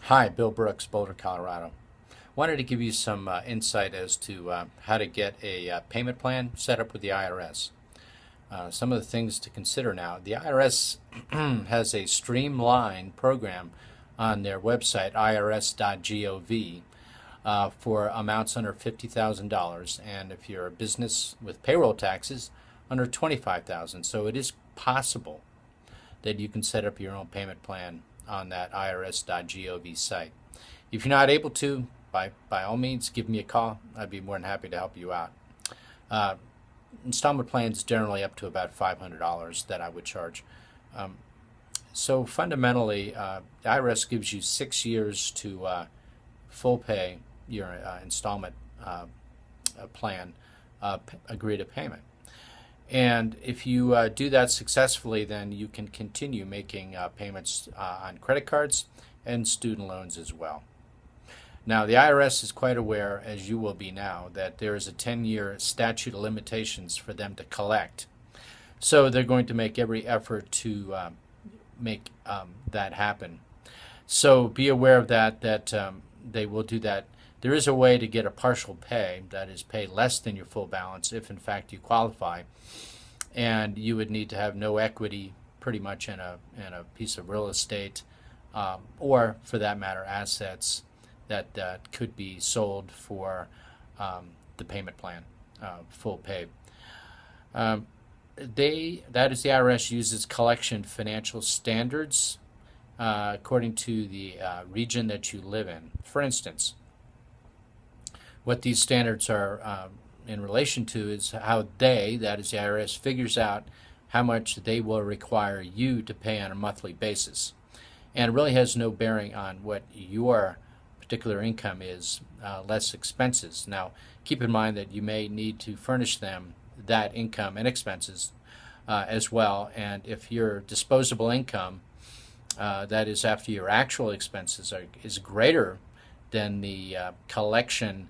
Hi, Bill Brooks, Boulder, Colorado. Wanted to give you some insight as to how to get a payment plan set up with the IRS. Some of the things to consider now. The IRS has a streamlined program on their website, irs.gov, for amounts under $50,000, and if you're a business with payroll taxes, under $25,000. So it is possible that you can set up your own payment plan on that irs.gov site. If you're not able to, by all means, give me a call. I'd be more than happy to help you out. Installment plans generally up to about $500 that I would charge. So fundamentally, the IRS gives you 6 years to full pay your installment plan, agree to payment. And if you do that successfully, then you can continue making payments on credit cards and student loans as well. Now, the IRS is quite aware, as you will be now, that there is a 10-year statute of limitations for them to collect. So they're going to make every effort to make that happen. So be aware of that they will do that. There is a way to get a partial pay, that is, pay less than your full balance if in fact you qualify, and you would need to have no equity pretty much in a piece of real estate, or for that matter assets that could be sold for the payment plan, full pay. That is, the IRS uses collection financial standards according to the region that you live in. For instance, what these standards are in relation to is how that is the IRS, figures out how much they will require you to pay on a monthly basis. And it really has no bearing on what your particular income is, less expenses. Now, keep in mind that you may need to furnish them that income and expenses as well. And if your disposable income, that is after your actual expenses, is greater than the collection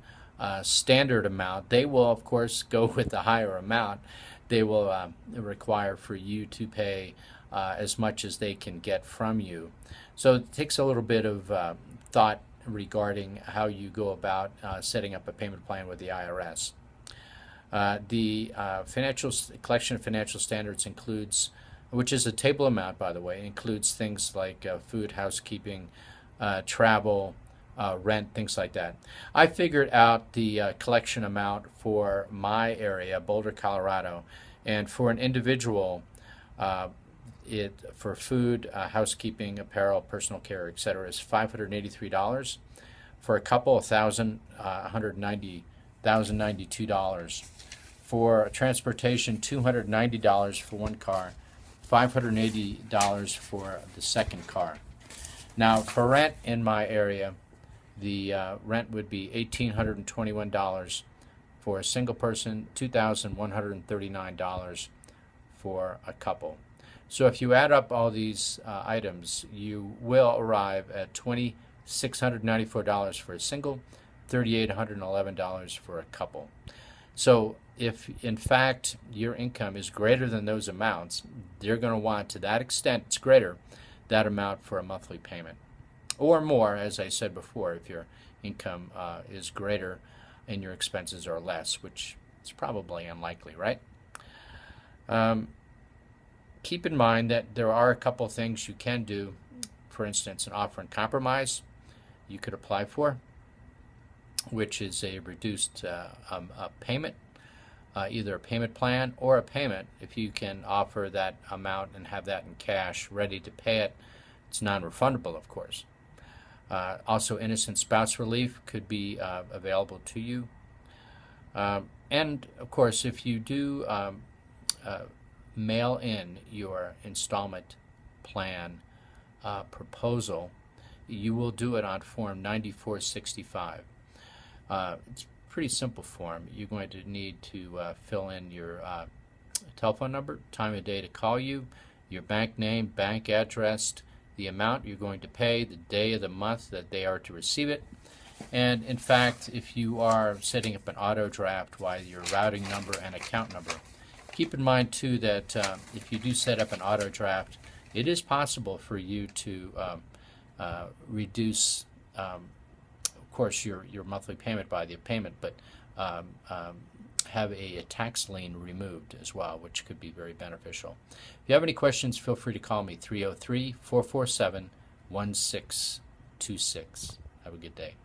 standard amount, they will of course go with the higher amount. They will require for you to pay as much as they can get from you. So it takes a little bit of thought regarding how you go about setting up a payment plan with the IRS. The collection of financial standards includes, which is a table amount, by the way, includes things like food, housekeeping, travel, rent, things like that. I figured out the collection amount for my area, Boulder, Colorado, and for an individual, for food, housekeeping, apparel, personal care, etc., is $583. For a couple, $1,192. For transportation, $290 for one car, $580 for the second car. Now, for rent in my area, the rent would be $1,821 for a single person, $2,139 for a couple. So if you add up all these items, you will arrive at $2,694 for a single, $3,811 for a couple. So if in fact your income is greater than those amounts, they're going to want, to that extent it's greater, that amount for a monthly payment. Or more, as I said before, if your income is greater and your expenses are less, which is probably unlikely, right? Keep in mind that there are a couple things you can do. For instance, an offer in compromise you could apply for, which is a reduced a payment, either a payment plan or a payment. If you can offer that amount and have that in cash ready to pay it, it's non-refundable, of course. Also, innocent spouse relief could be available to you. And, of course, if you do mail in your installment plan proposal, you will do it on Form 9465. It's a pretty simple form. You're going to need to fill in your telephone number, time of day to call you, your bank name, bank address, the amount you're going to pay, the day of the month that they are to receive it, and in fact, if you are setting up an auto draft, your routing number and account number. Keep in mind too that if you do set up an auto draft, it is possible for you to reduce, of course, your monthly payment by the payment, but have a tax lien removed as well, which could be very beneficial. If you have any questions, feel free to call me, 303-447-1626. Have a good day.